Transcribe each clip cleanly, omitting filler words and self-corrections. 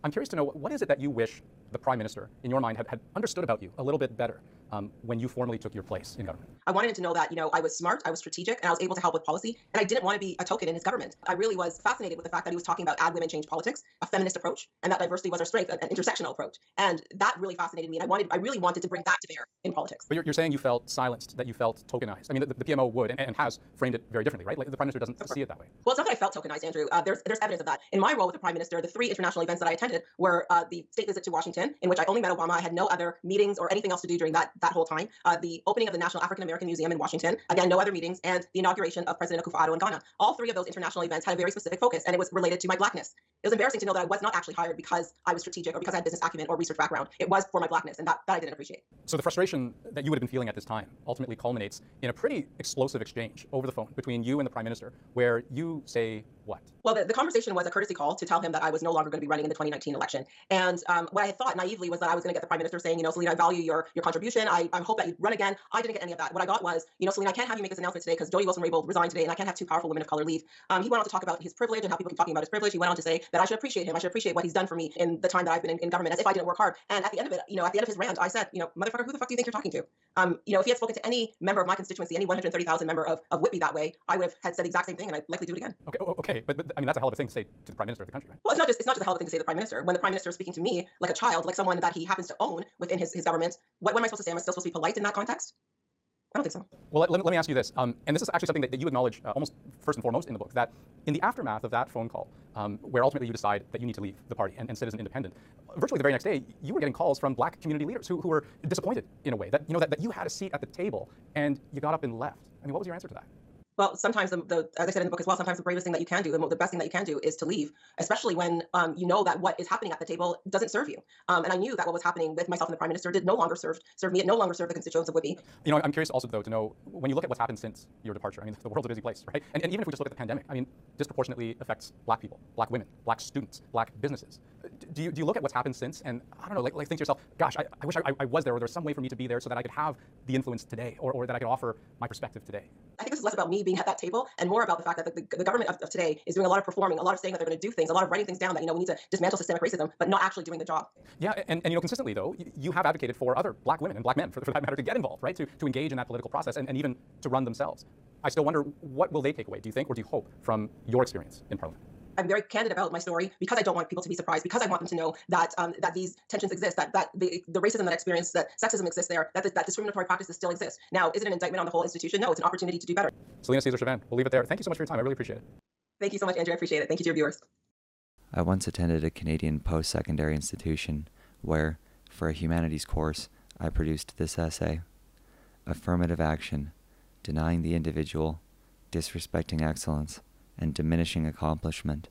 I'm curious to know, what is it that you wish the Prime Minister, in your mind, had understood about you a little bit better when you formally took your place in government? I wanted him to know that, I was smart, I was strategic, and I was able to help with policy, and I didn't want to be a token in his government. I really was fascinated with the fact that he was talking about add women, change politics, a feminist approach, and that diversity was our strength, an intersectional approach. And that really fascinated me, and I really wanted to bring that to bear in politics. But you're saying you felt silenced, that you felt tokenized. I mean, the PMO would and has framed it very differently, right? Like, the Prime Minister doesn't see it that way. Well, it's not that I felt tokenized, Andrew. There's evidence of that. In my role with the Prime Minister, the 3 international events that I attended were the state visit to Washington, in which I only met Obama. I had no other meetings or anything else to do during that whole time. The opening of the National African American Museum in Washington, again, no other meetings, and the inauguration of President Akufo-Addo in Ghana. All 3 of those international events had a very specific focus, and it was related to my blackness. It was embarrassing to know that I was not actually hired because I was strategic or because I had business acumen or research background. It was for my blackness, and that I didn't appreciate. So the frustration that you would have been feeling at this time ultimately culminates in a pretty explosive exchange over the phone between you and the Prime Minister, where you say what? Well, the conversation was a courtesy call to tell him that I was no longer going to be running in the 2019 election. And what I had thought naively was that I was going to get the Prime Minister saying, Celina, I value your contribution. I hope that you run again. I didn't get any of that. What I got was, Celina, I can't have you make this announcement today because Jody Wilson-Raybould resigned today, and I can't have 2 powerful women of color leave. He went on to talk about his privilege and how people keep talking about his privilege. He went on to say that I should appreciate him. I should appreciate what he's done for me in the time that I've been in government, as if I didn't work hard. And at the end of it, at the end of his rant, I said, motherfucker, who the fuck do you think you're talking to? If he had spoken to any member of my constituency, any 130,000 member of Whitby that way, I would have had said the exact same thing, and I'd likely do it again. Okay, but I mean, that's a hell of a thing to say to the Prime Minister of the country, right? Well, it's not just a hell of a thing to say to the Prime Minister. When the Prime Minister is speaking to me like a child, like someone that he happens to own within his government, what am I supposed to say? Am I still supposed to be polite in that context? I don't think so. Well, let me ask you this, and this is actually something that you acknowledge almost first and foremost in the book, that in the aftermath of that phone call, where ultimately you decide that you need to leave the party and Citizen Independent, virtually the very next day, you were getting calls from black community leaders who were disappointed in a way that, that you had a seat at the table and you got up and left. I mean, what was your answer to that? Well, sometimes, as I said in the book as well, sometimes the bravest thing that you can do, the best thing that you can do is to leave, especially when you know that what is happening at the table doesn't serve you. And I knew that what was happening with myself and the Prime Minister did no longer serve me. It no longer served the constituents of Whitby. I'm curious also, though, to know, when you look at what's happened since your departure, I mean, the world's a busy place, right? And even if we just look at the pandemic, I mean, disproportionately affects black people, black women, black students, black businesses. Do you look at what's happened since and, I don't know, like think to yourself, gosh, I wish I was there, or there's some way for me to be there so that I could have the influence today, or that I could offer my perspective today? I think this is less about me being at that table and more about the fact that the government of today is doing a lot of performing, a lot of saying that they're going to do things, a lot of writing things down that, we need to dismantle systemic racism, but not actually doing the job. Yeah, and consistently, though, you have advocated for other black women and black men, for that matter, to get involved, right, to engage in that political process and even to run themselves. I still wonder, what will they take away, do you think, or do you hope, from your experience in Parliament? I'm very candid about my story because I don't want people to be surprised, because I want them to know that that these tensions exist, that the racism that I experience, that sexism exists there, that discriminatory practices still exist. Now, is it an indictment on the whole institution? No, it's an opportunity to do better. Celina Caesar-Chavannes, we'll leave it there. Thank you so much for your time. I really appreciate it. Thank you so much, Andrew. I appreciate it. Thank you to your viewers. I once attended a Canadian post-secondary institution where, for a humanities course, I produced this essay: Affirmative Action, Denying the Individual, Disrespecting Excellence, and Diminishing Accomplishment.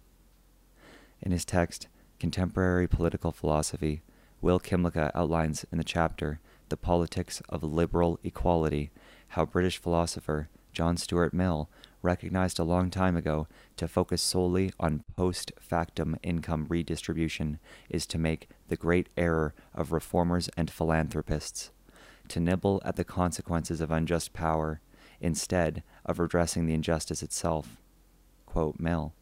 In his text, Contemporary Political Philosophy, Will Kimlicka outlines in the chapter The Politics of Liberal Equality how British philosopher John Stuart Mill recognized a long time ago to focus solely on post-factum income redistribution is to make the great error of reformers and philanthropists, to nibble at the consequences of unjust power instead of redressing the injustice itself. Quote Mill.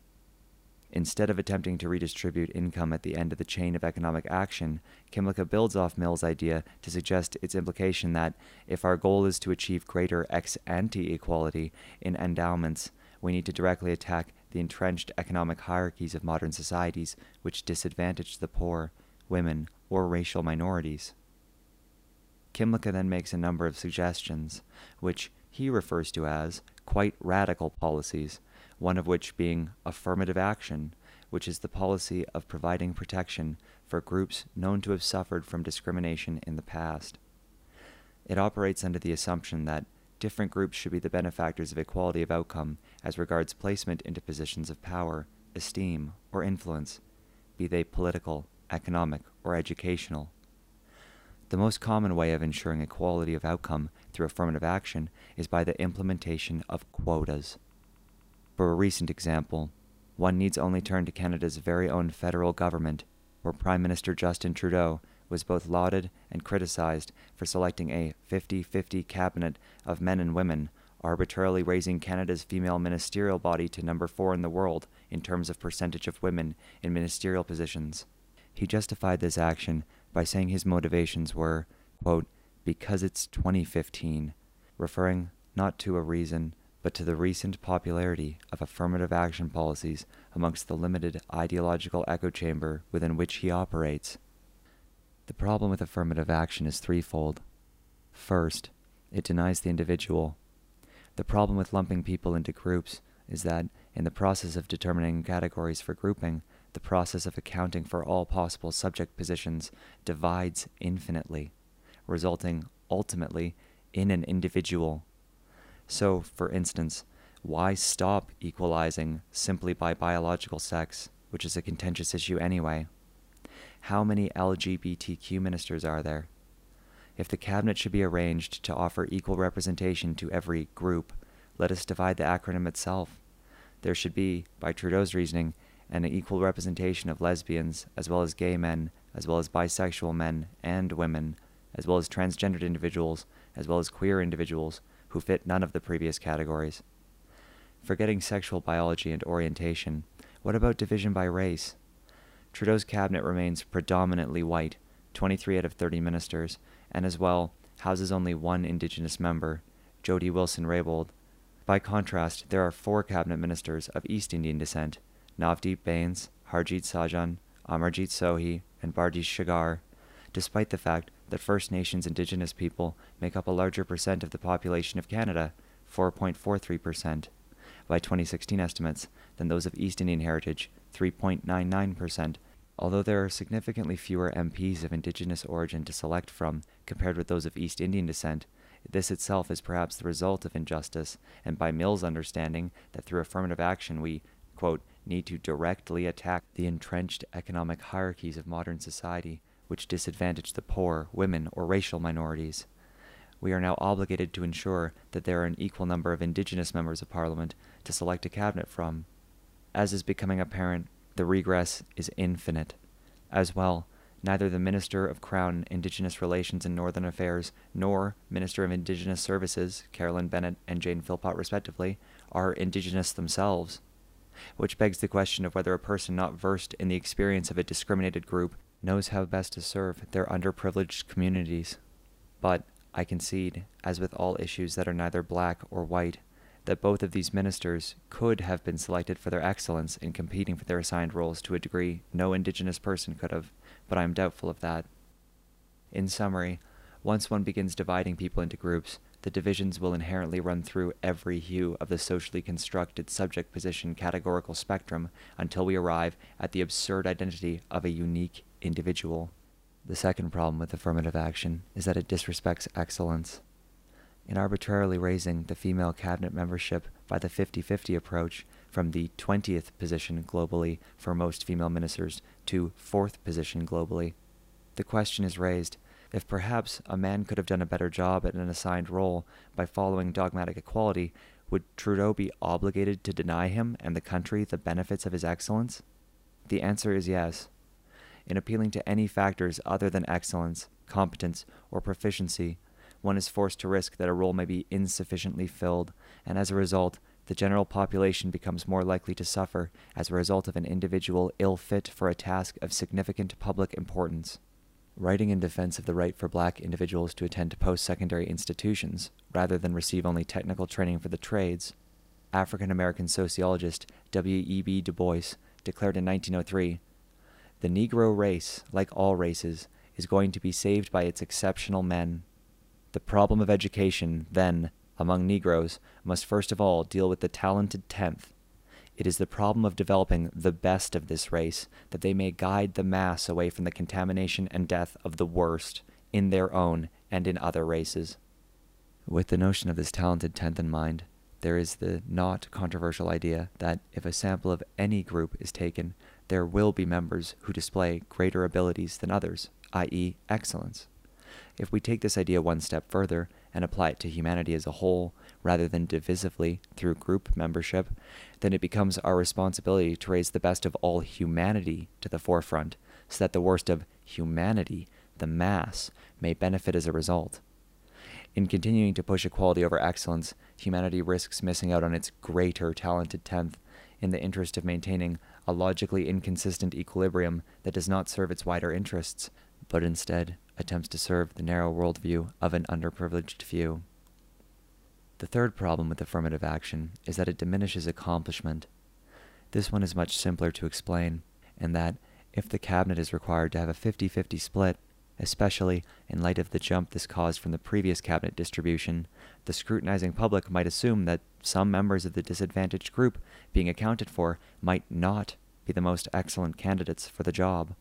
Instead of attempting to redistribute income at the end of the chain of economic action, Kimlicka builds off Mill's idea to suggest its implication that if our goal is to achieve greater ex-ante equality in endowments, we need to directly attack the entrenched economic hierarchies of modern societies which disadvantage the poor, women, or racial minorities. Kimlicka then makes a number of suggestions, which he refers to as quite radical policies, one of which being affirmative action, which is the policy of providing protection for groups known to have suffered from discrimination in the past. It operates under the assumption that different groups should be the benefactors of equality of outcome as regards placement into positions of power, esteem, or influence, be they political, economic, or educational. The most common way of ensuring equality of outcome through affirmative action is by the implementation of quotas. For a recent example, one needs only turn to Canada's very own federal government, where Prime Minister Justin Trudeau was both lauded and criticized for selecting a 50-50 cabinet of men and women, arbitrarily raising Canada's female ministerial body to number 4 in the world in terms of percentage of women in ministerial positions. He justified this action by saying his motivations were, quote, because it's 2015, referring not to a reason, but to the recent popularity of affirmative action policies amongst the limited ideological echo chamber within which he operates. The problem with affirmative action is threefold. First, it denies the individual. The problem with lumping people into groups is that, in the process of determining categories for grouping, the process of accounting for all possible subject positions divides infinitely, resulting, ultimately, in an individual. So, for instance, why stop equalizing simply by biological sex, which is a contentious issue anyway? How many LGBTQ ministers are there? If the cabinet should be arranged to offer equal representation to every group, let us divide the acronym itself. There should be, by Trudeau's reasoning, an equal representation of lesbians, as well as gay men, as well as bisexual men and women, as well as transgendered individuals, as well as queer individuals, who fit none of the previous categories. Forgetting sexual biology and orientation, what about division by race? Trudeau's cabinet remains predominantly white, 23 out of 30 ministers, and as well, houses only one Indigenous member, Jody Wilson-Raybould. By contrast, there are 4 cabinet ministers of East Indian descent, Navdeep Bains, Harjit Sajjan, Amarjit Sohi, and Bardish Shagar, despite the fact that First Nations Indigenous people make up a larger percent of the population of Canada, 4.43%, by 2016 estimates, than those of East Indian heritage, 3.99%. Although there are significantly fewer MPs of Indigenous origin to select from compared with those of East Indian descent, this itself is perhaps the result of injustice, and by Mill's understanding that through affirmative action we, quote, need to directly attack the entrenched economic hierarchies of modern society, which disadvantage the poor, women, or racial minorities. We are now obligated to ensure that there are an equal number of Indigenous members of Parliament to select a cabinet from. As is becoming apparent, the regress is infinite. As well, neither the Minister of Crown, Indigenous Relations and Northern Affairs, nor Minister of Indigenous Services, Carolyn Bennett and Jane Philpott respectively, are Indigenous themselves, which begs the question of whether a person not versed in the experience of a discriminated group knows how best to serve their underprivileged communities. But I concede, as with all issues that are neither black or white, that both of these ministers could have been selected for their excellence in competing for their assigned roles to a degree no Indigenous person could have, but I am doubtful of that. In summary, once one begins dividing people into groups, the divisions will inherently run through every hue of the socially constructed subject position categorical spectrum until we arrive at the absurd identity of a unique individual. The second problem with affirmative action is that it disrespects excellence. In arbitrarily raising the female cabinet membership by the 50-50 approach from the 20th position globally for most female ministers to 4th position globally, the question is raised if perhaps a man could have done a better job at an assigned role by following dogmatic equality, would Trudeau be obligated to deny him and the country the benefits of his excellence? The answer is yes. In appealing to any factors other than excellence, competence, or proficiency, one is forced to risk that a role may be insufficiently filled, and as a result, the general population becomes more likely to suffer as a result of an individual ill-fit for a task of significant public importance. Writing in defense of the right for black individuals to attend post-secondary institutions, rather than receive only technical training for the trades, African-American sociologist W.E.B. Du Bois declared in 1903, "The Negro race, like all races, is going to be saved by its exceptional men. The problem of education, then, among Negroes, must first of all deal with the talented 10th. It is the problem of developing the best of this race, that they may guide the mass away from the contamination and death of the worst, in their own and in other races." With the notion of this talented 10th in mind, there is the not controversial idea that if a sample of any group is taken, there will be members who display greater abilities than others, i.e., excellence. If we take this idea one step further and apply it to humanity as a whole, rather than divisively through group membership, then it becomes our responsibility to raise the best of all humanity to the forefront, so that the worst of humanity, the mass, may benefit as a result. In continuing to push equality over excellence, humanity risks missing out on its greater talented 10th in the interest of maintaining a logically inconsistent equilibrium that does not serve its wider interests, but instead attempts to serve the narrow worldview of an underprivileged few. The third problem with affirmative action is that it diminishes accomplishment. This one is much simpler to explain, in that if the cabinet is required to have a 50-50 split, especially in light of the jump this caused from the previous cabinet distribution, the scrutinizing public might assume that some members of the disadvantaged group being accounted for might not be the most excellent candidates for the job,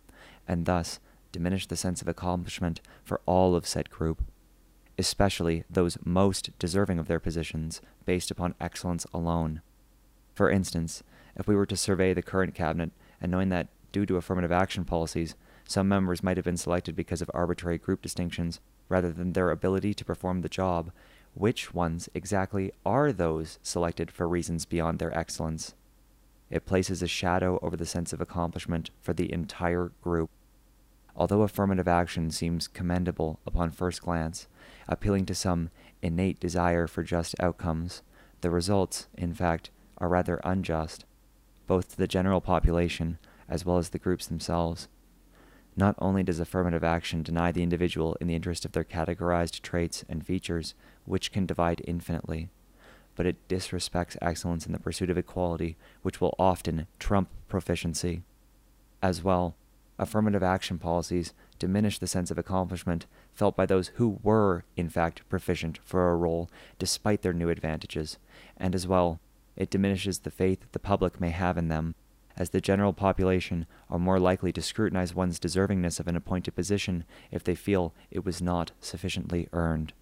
and thus diminish the sense of accomplishment for all of said group, especially those most deserving of their positions based upon excellence alone. For instance, if we were to survey the current cabinet, and knowing that due to affirmative action policies, some members might have been selected because of arbitrary group distinctions rather than their ability to perform the job, which ones exactly are those selected for reasons beyond their excellence? It places a shadow over the sense of accomplishment for the entire group. Although affirmative action seems commendable upon first glance, appealing to some innate desire for just outcomes, the results, in fact, are rather unjust, both to the general population as well as the groups themselves. Not only does affirmative action deny the individual in the interest of their categorized traits and features, which can divide infinitely, but it disrespects excellence in the pursuit of equality, which will often trump proficiency. As well, affirmative action policies diminish the sense of accomplishment felt by those who were, in fact, proficient for a role despite their new advantages, and as well, it diminishes the faith the public may have in them, as the general population are more likely to scrutinize one's deservingness of an appointed position if they feel it was not sufficiently earned.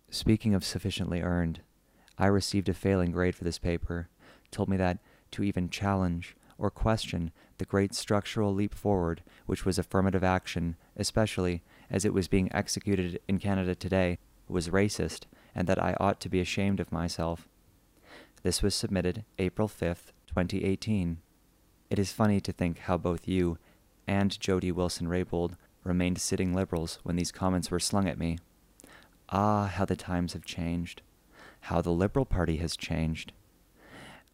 Speaking of sufficiently earned, I received a failing grade for this paper, told me that to even challenge or question the great structural leap forward which was affirmative action, especially as it was being executed in Canada today, was racist, and that I ought to be ashamed of myself. This was submitted April 5th, 2018. It is funny to think how both you and Jody Wilson-Raybould remained sitting liberals when these comments were slung at me. Ah, how the times have changed. How the Liberal Party has changed.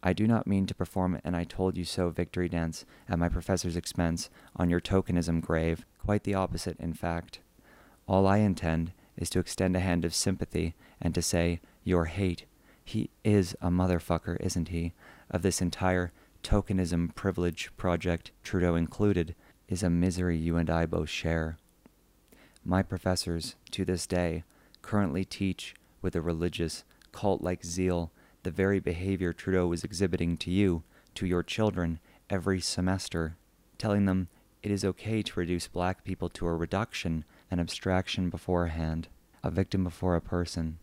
I do not mean to perform an I told you so victory dance at my professor's expense on your tokenism grave, quite the opposite, in fact. All I intend is to extend a hand of sympathy and to say, your hate, he is a motherfucker, isn't he, of this entire tokenism privilege project, Trudeau included, is a misery you and I both share. My professors, to this day, currently teach with a religious, cult-like zeal the very behavior Trudeau was exhibiting to you, to your children, every semester, telling them it is okay to reduce black people to a reduction, an abstraction beforehand, a victim before a person.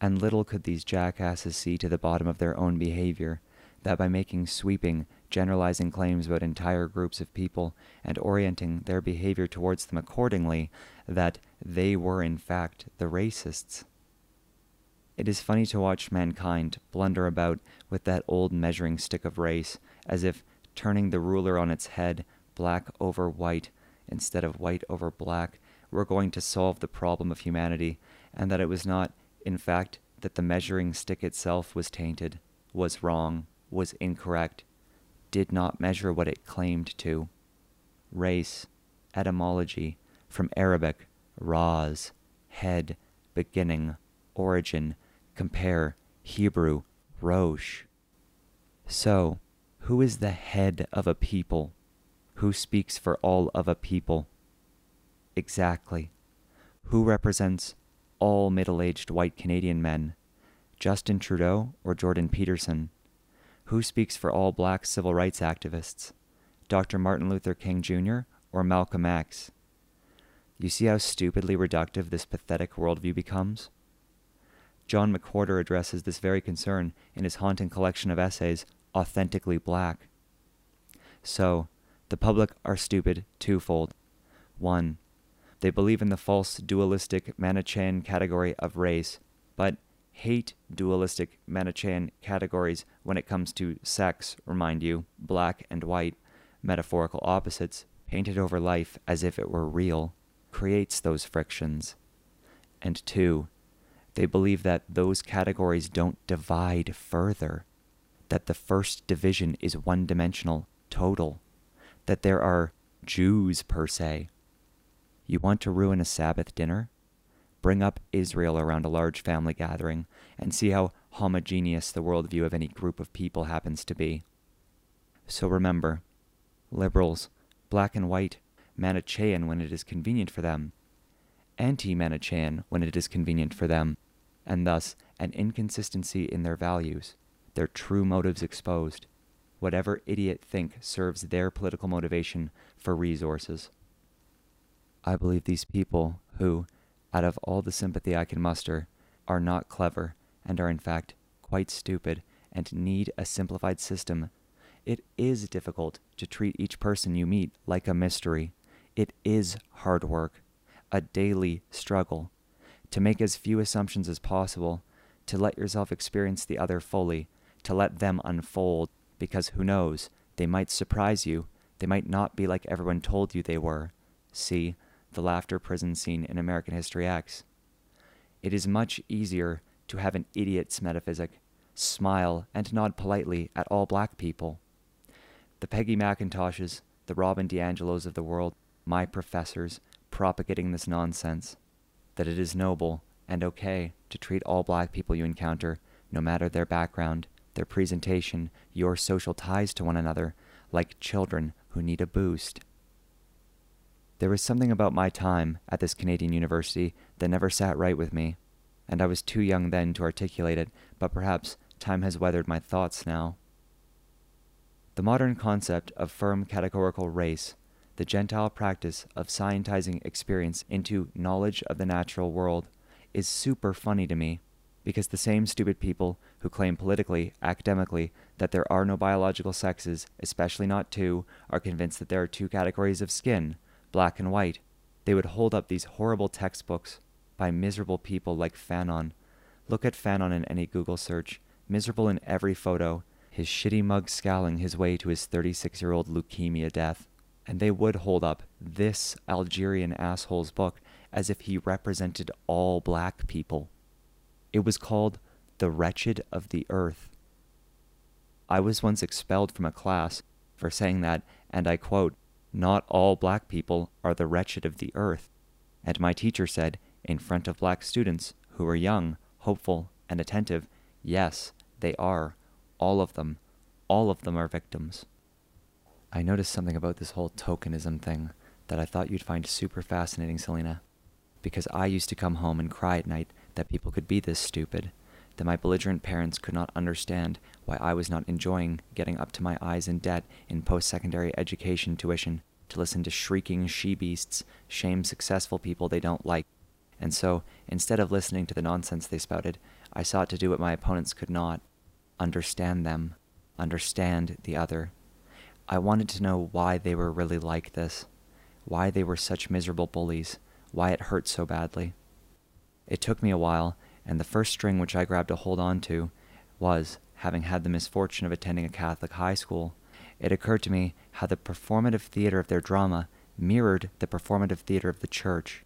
And little could these jackasses see to the bottom of their own behavior, that by making sweeping, generalizing claims about entire groups of people and orienting their behavior towards them accordingly, that they were in fact the racists. It is funny to watch mankind blunder about with that old measuring stick of race, as if turning the ruler on its head, black over white, instead of white over black, were going to solve the problem of humanity, and that it was not, in fact, that the measuring stick itself was tainted, was wrong, was incorrect, did not measure what it claimed to. Race, etymology, from Arabic, ras, head, beginning, origin, compare, Hebrew, rosh. So, who is the head of a people? Who speaks for all of a people? Exactly. Who represents all middle-aged white Canadian men? Justin Trudeau or Jordan Peterson? Who speaks for all black civil rights activists? Dr. Martin Luther King Jr. or Malcolm X? You see how stupidly reductive this pathetic worldview becomes? John McWhorter addresses this very concern in his haunting collection of essays, Authentically Black. So, the public are stupid twofold. 1. They believe in the false dualistic Manichaean category of race, but hate dualistic Manichaean categories when it comes to sex, remind you, black and white, metaphorical opposites, painted over life as if it were real, creates those frictions. And 2, they believe that those categories don't divide further, that the first division is one-dimensional total, that there are Jews per se. You want to ruin a Sabbath dinner? Bring up Israel around a large family gathering and see how homogeneous the worldview of any group of people happens to be. So remember, liberals, black and white, Manichaean when it is convenient for them, anti-Manichaean when it is convenient for them, and thus an inconsistency in their values, their true motives exposed. Whatever idiot think serves their political motivation for resources. I believe these people who, out of all the sympathy I can muster, are not clever and are in fact quite stupid and need a simplified system. It is difficult to treat each person you meet like a mystery. It is hard work, a daily struggle, to make as few assumptions as possible, to let yourself experience the other fully, to let them unfold, because who knows, they might surprise you, they might not be like everyone told you they were. See the laughter prison scene in American History X. It is much easier to have an idiot's metaphysic, smile and nod politely at all black people. The Peggy McIntoshes, the Robin DiAngelos of the world, my professors, propagating this nonsense, that it is noble and okay to treat all black people you encounter, no matter their background, their presentation, your social ties to one another, like children who need a boost. There was something about my time at this Canadian university that never sat right with me, and I was too young then to articulate it, but perhaps time has weathered my thoughts now. The modern concept of firm categorical race, the Gentile practice of scientizing experience into knowledge of the natural world, is super funny to me, because the same stupid people who claim politically, academically, that there are no biological sexes, especially not two, are convinced that there are two categories of skin, black and white. They would hold up these horrible textbooks by miserable people like Fanon. Look at Fanon in any Google search, miserable in every photo, his shitty mug scowling his way to his 36-year-old leukemia death. And they would hold up this Algerian asshole's book as if he represented all black people. It was called The Wretched of the Earth. I was once expelled from a class for saying that, and I quote, "Not all black people are the wretched of the earth." And my teacher said, in front of black students who were young, hopeful, and attentive, yes, they are. All of them. All of them are victims. I noticed something about this whole tokenism thing that I thought you'd find super fascinating, Celina. Because I used to come home and cry at night that people could be this stupid, that my belligerent parents could not understand why I was not enjoying getting up to my eyes in debt in post-secondary education tuition to listen to shrieking she-beasts shame successful people they don't like. And so, instead of listening to the nonsense they spouted, I sought to do what my opponents could not. Understand them. Understand the other. I wanted to know why they were really like this. Why they were such miserable bullies. Why it hurt so badly. It took me a while, and the first string which I grabbed a hold on to was, having had the misfortune of attending a Catholic high school, it occurred to me how the performative theater of their drama mirrored the performative theater of the church,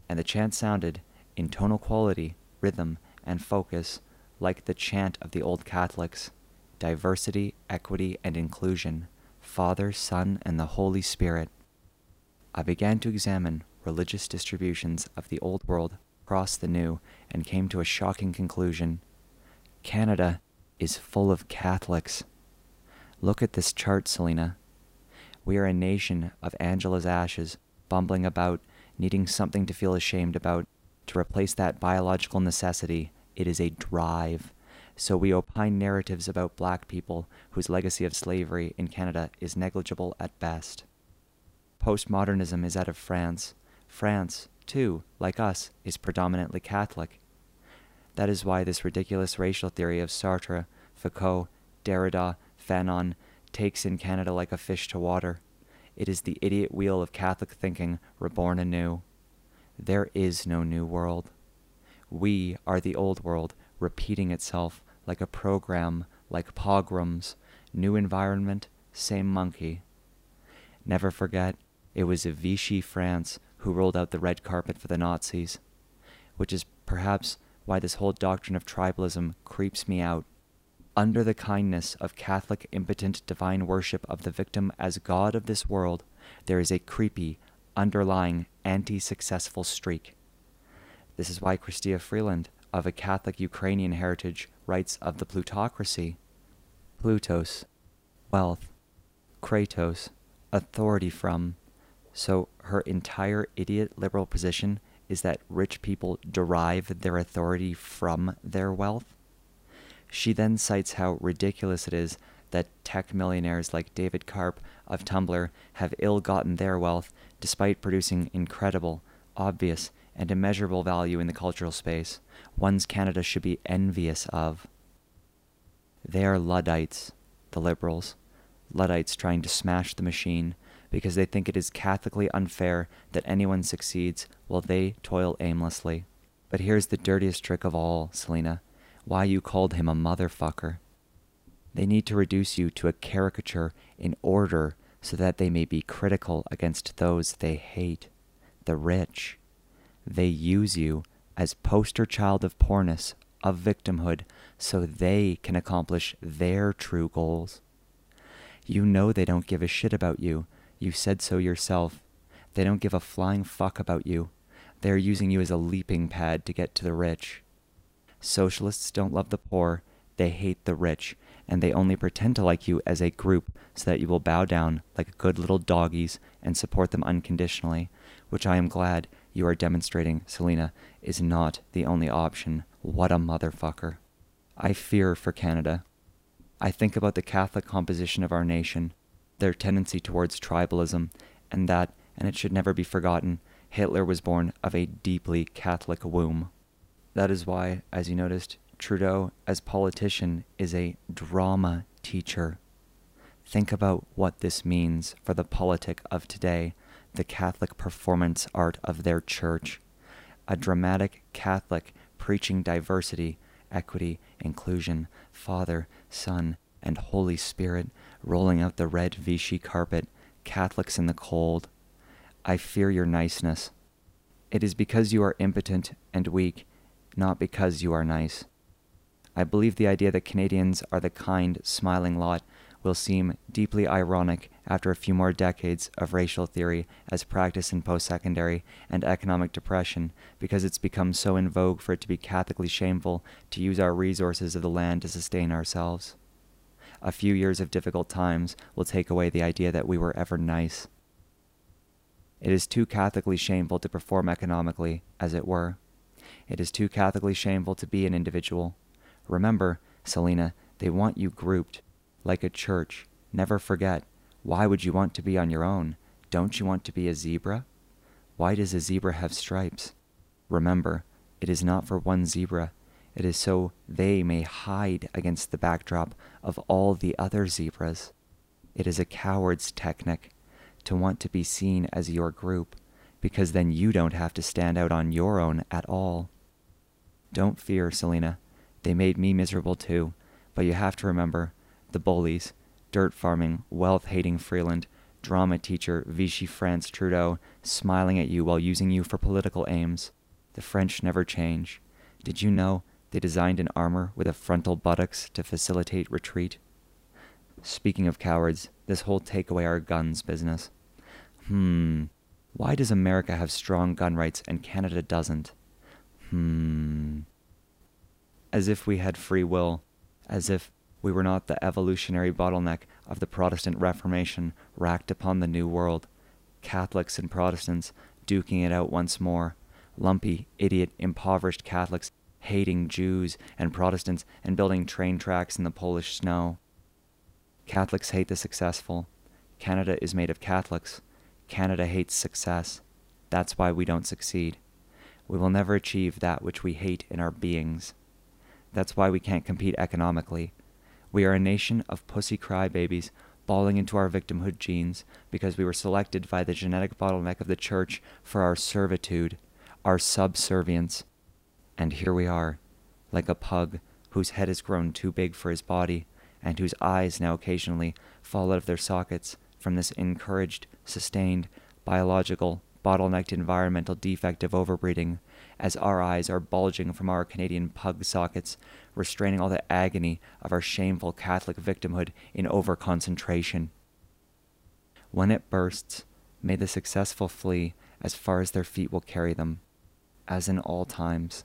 and the chant sounded, in tonal quality, rhythm, and focus, like the chant of the old Catholics: diversity, equity, and inclusion, Father, Son, and the Holy Spirit. I began to examine religious distributions of the old world across the new, and came to a shocking conclusion. Canada is full of Catholics. Look at this chart, Celina. We are a nation of Angela's ashes, bumbling about, needing something to feel ashamed about. To replace that biological necessity, it is a drive. So we opine narratives about black people whose legacy of slavery in Canada is negligible at best. Postmodernism is out of France. France, too, like us, is predominantly Catholic. That is why this ridiculous racial theory of Sartre, Foucault, Derrida, Fanon takes in Canada like a fish to water. It is the idiot wheel of Catholic thinking reborn anew. There is no new world. We are the old world, repeating itself like a program, like pogroms, new environment, same monkey. Never forget, it was Vichy France who rolled out the red carpet for the Nazis, which is perhaps why this whole doctrine of tribalism creeps me out. under the kindness of Catholic impotent divine worship of the victim as God of this world, there is a creepy, underlying anti-successful streak. This is why Chrystia Freeland, of a Catholic Ukrainian heritage, writes of the plutocracy: Plutos, wealth, Kratos, authority from. So her entire idiot liberal position is that rich people derive their authority from their wealth. She then cites how ridiculous it is that tech millionaires like David Karp of Tumblr have ill-gotten their wealth despite producing incredible, obvious, and immeasurable value in the cultural space, ones Canada should be envious of. They are Luddites, the Liberals, Luddites trying to smash the machine because they think it is Catholically unfair that anyone succeeds while they toil aimlessly. But here's the dirtiest trick of all, Celina, why you called him a motherfucker. They need to reduce you to a caricature in order so that they may be critical against those they hate, the rich. They use you as poster child of poorness, of victimhood, so they can accomplish their true goals. You know they don't give a shit about you. You said so yourself. They don't give a flying fuck about you. They're using you as a leaping pad to get to the rich. Socialists don't love the poor, they hate the rich, and they only pretend to like you as a group so that you will bow down like good little doggies and support them unconditionally, which I am glad you are demonstrating, Celina, is not the only option. What a motherfucker. I fear for Canada. I think about the Catholic composition of our nation, their tendency towards tribalism, and it should never be forgotten, Hitler was born of a deeply Catholic womb. That is why, as you noticed, Trudeau, as politician, is a drama teacher. Think about what this means for the politic of today, the Catholic performance art of their church. A dramatic Catholic preaching diversity, equity, inclusion, Father, Son, and Holy Spirit, rolling out the red Vichy carpet, Catholics in the cold. I fear your niceness. It is because you are impotent and weak, not because you are nice. I believe the idea that Canadians are the kind, smiling lot will seem deeply ironic after a few more decades of racial theory as practiced in post-secondary and economic depression, because it's become so in vogue for it to be Catholically shameful to use our resources of the land to sustain ourselves. A few years of difficult times will take away the idea that we were ever nice. It is too Catholically shameful to perform economically, as it were. It is too Catholically shameful to be an individual. Remember, Celina, they want you grouped, like a church. Never forget. Why would you want to be on your own? Don't you want to be a zebra? Why does a zebra have stripes? Remember, it is not for one zebra. It is so they may hide against the backdrop of all the other zebras. It is a coward's technique to want to be seen as your group, because then you don't have to stand out on your own at all. Don't fear, Celina. They made me miserable too, but you have to remember, the bullies, dirt farming, wealth-hating Freeland, drama teacher Vichy France Trudeau, smiling at you while using you for political aims. The French never change. Did you know they designed an armor with a frontal buttocks to facilitate retreat? Speaking of cowards, this whole take away our guns business. Why does America have strong gun rights and Canada doesn't? As if we had free will, as if we were not the evolutionary bottleneck of the Protestant Reformation racked upon the New World. Catholics and Protestants duking it out once more. Lumpy, idiot, impoverished Catholics hating Jews and Protestants and building train tracks in the Polish snow. Catholics hate the successful. Canada is made of Catholics. Canada hates success. That's why we don't succeed. We will never achieve that which we hate in our beings. That's why we can't compete economically. We are a nation of pussy crybabies falling into our victimhood genes because we were selected by the genetic bottleneck of the church for our servitude, our subservience. And here we are, like a pug whose head has grown too big for his body and whose eyes now occasionally fall out of their sockets from this encouraged, sustained, biological bottlenecked environmental defect of overbreeding, as our eyes are bulging from our Canadian pug sockets, restraining all the agony of our shameful Catholic victimhood in overconcentration. When it bursts, may the successful flee as far as their feet will carry them, as in all times.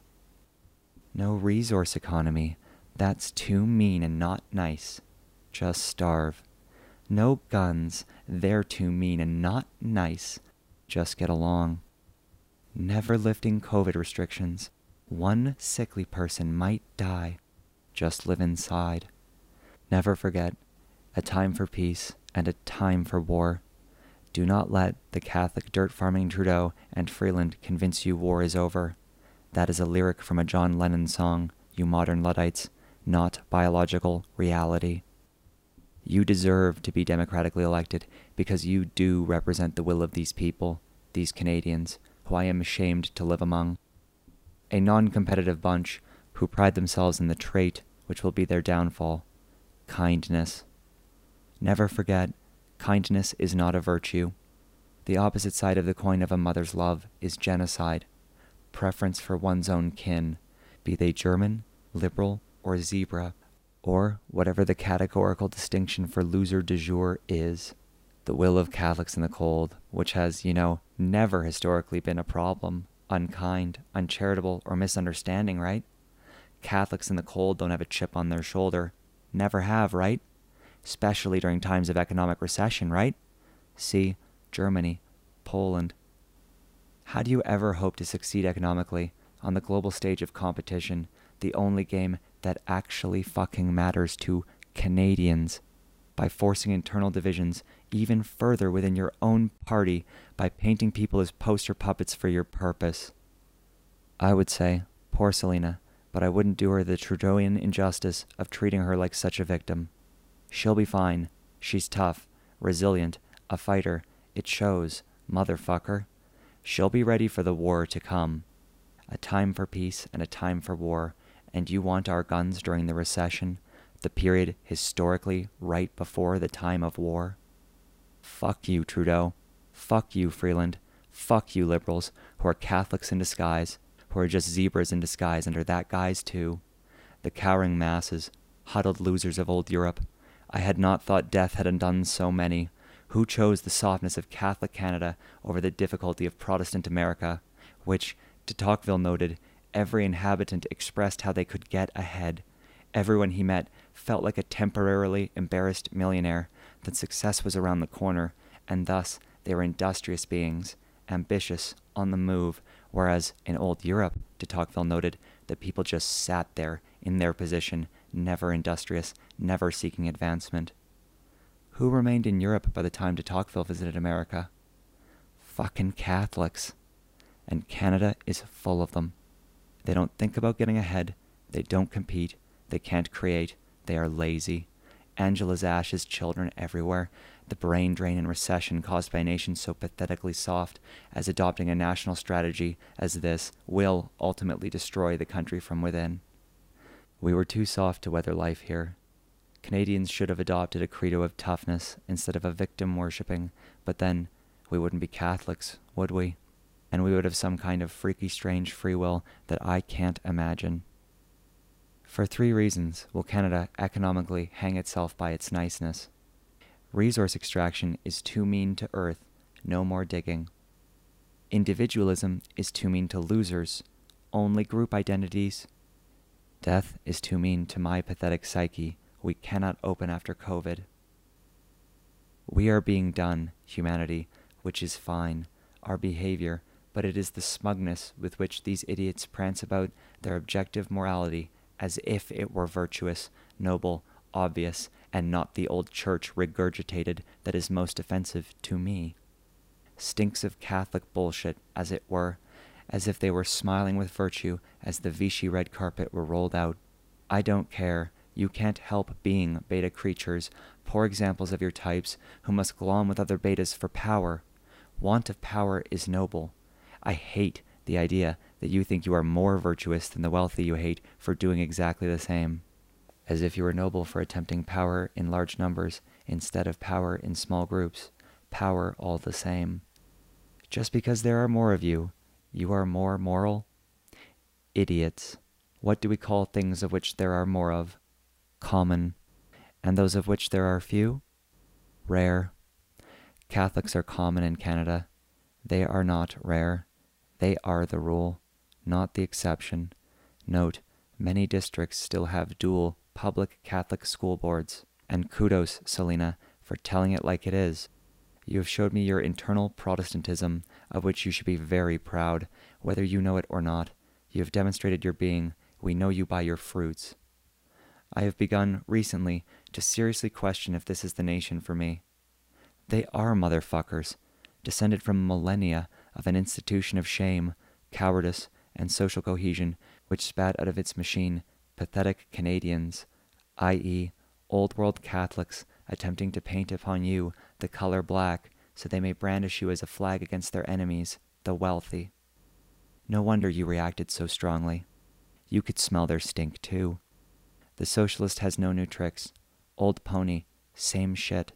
No resource economy, that's too mean and not nice. Just starve. No guns, they're too mean and not nice. Just get along. Never lifting COVID restrictions. One sickly person might die. Just live inside. Never forget, a time for peace and a time for war. Do not let the Catholic dirt-farming Trudeau and Freeland convince you war is over. That is a lyric from a John Lennon song, you modern Luddites, not biological reality. You deserve to be democratically elected because you do represent the will of these people, these Canadians, who I am ashamed to live among. A non-competitive bunch who pride themselves in the trait which will be their downfall, kindness. Never forget, kindness is not a virtue. The opposite side of the coin of a mother's love is genocide, preference for one's own kin, be they German, liberal, or zebra, or whatever the categorical distinction for loser du jour is. The will of Catholics in the cold, which has, never historically been a problem, unkind, uncharitable, or misunderstanding, right? Catholics in the cold don't have a chip on their shoulder. Never have, right? Especially during times of economic recession, right? See, Germany, Poland. How do you ever hope to succeed economically on the global stage of competition, the only game that actually fucking matters to Canadians, by forcing internal divisions even further within your own party by painting people as poster puppets for your purpose? I would say, poor Celina, but I wouldn't do her the Trudeauian injustice of treating her like such a victim. She'll be fine. She's tough, resilient, a fighter. It shows, motherfucker. She'll be ready for the war to come. A time for peace and a time for war. And you want our guns during the recession, the period historically right before the time of war? Fuck you, Trudeau. Fuck you, Freeland. Fuck you, liberals, who are Catholics in disguise, who are just zebras in disguise under that guise too. The cowering masses, huddled losers of old Europe. I had not thought death had undone so many. Who chose the softness of Catholic Canada over the difficulty of Protestant America, which, de Tocqueville noted, every inhabitant expressed how they could get ahead. Everyone he met felt like a temporarily embarrassed millionaire, that success was around the corner, and thus they were industrious beings, ambitious, on the move, whereas in old Europe, de Tocqueville noted, the people just sat there in their position, never industrious, never seeking advancement. Who remained in Europe by the time de Tocqueville visited America? Fucking Catholics. And Canada is full of them. They don't think about getting ahead. They don't compete. They can't create. They are lazy. Angela's ashes, children everywhere. The brain drain and recession caused by a nation so pathetically soft as adopting a national strategy as this will ultimately destroy the country from within. We were too soft to weather life here. Canadians should have adopted a credo of toughness instead of a victim worshipping, but then we wouldn't be Catholics, would we? And we would have some kind of freaky strange free will that I can't imagine. For 3 reasons will Canada economically hang itself by its niceness. Resource extraction is too mean to earth, no more digging. Individualism is too mean to losers, only group identities. Death is too mean to my pathetic psyche, we cannot open after COVID. We are being done, humanity, which is fine, our behavior, but it is the smugness with which these idiots prance about their objective morality as if it were virtuous, noble, obvious, and not the old church regurgitated that is most offensive to me. Stinks of Catholic bullshit, as it were, as if they were smiling with virtue as the Vichy red carpet were rolled out. I don't care. You can't help being beta creatures, poor examples of your types who must glom with other betas for power. Want of power is noble. I hate the idea that you think you are more virtuous than the wealthy you hate for doing exactly the same. As if you were noble for attempting power in large numbers instead of power in small groups. Power all the same. Just because there are more of you, you are more moral? Idiots. What do we call things of which there are more of? Common. And those of which there are few? Rare. Catholics are common in Canada. They are not rare. They are the rule, not the exception. Note, many districts still have dual public Catholic school boards. And kudos, Celina, for telling it like it is. You have showed me your internal Protestantism, of which you should be very proud, whether you know it or not. You have demonstrated your being. We know you by your fruits. I have begun, recently, to seriously question if this is the nation for me. They are motherfuckers, descended from millennia of an institution of shame, cowardice, and social cohesion, which spat out of its machine pathetic Canadians, i.e., old world Catholics, attempting to paint upon you the color black so they may brandish you as a flag against their enemies, the wealthy. No wonder you reacted so strongly. You could smell their stink too. The socialist has no new tricks. Old pony, same shit.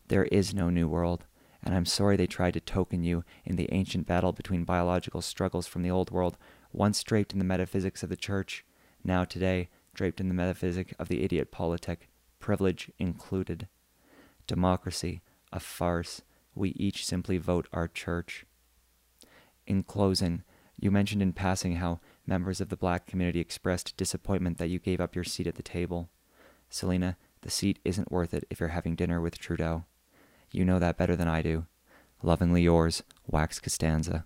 There is no new world, and I'm sorry they tried to token you in the ancient battle between biological struggles from the old world, once draped in the metaphysics of the church, now today draped in the metaphysic of the idiot politic, privilege included. Democracy, a farce. We each simply vote our church. In closing, you mentioned in passing how members of the black community expressed disappointment that you gave up your seat at the table. Celina, the seat isn't worth it if you're having dinner with Trudeau. You know that better than I do. Lovingly yours, Wax Costanza.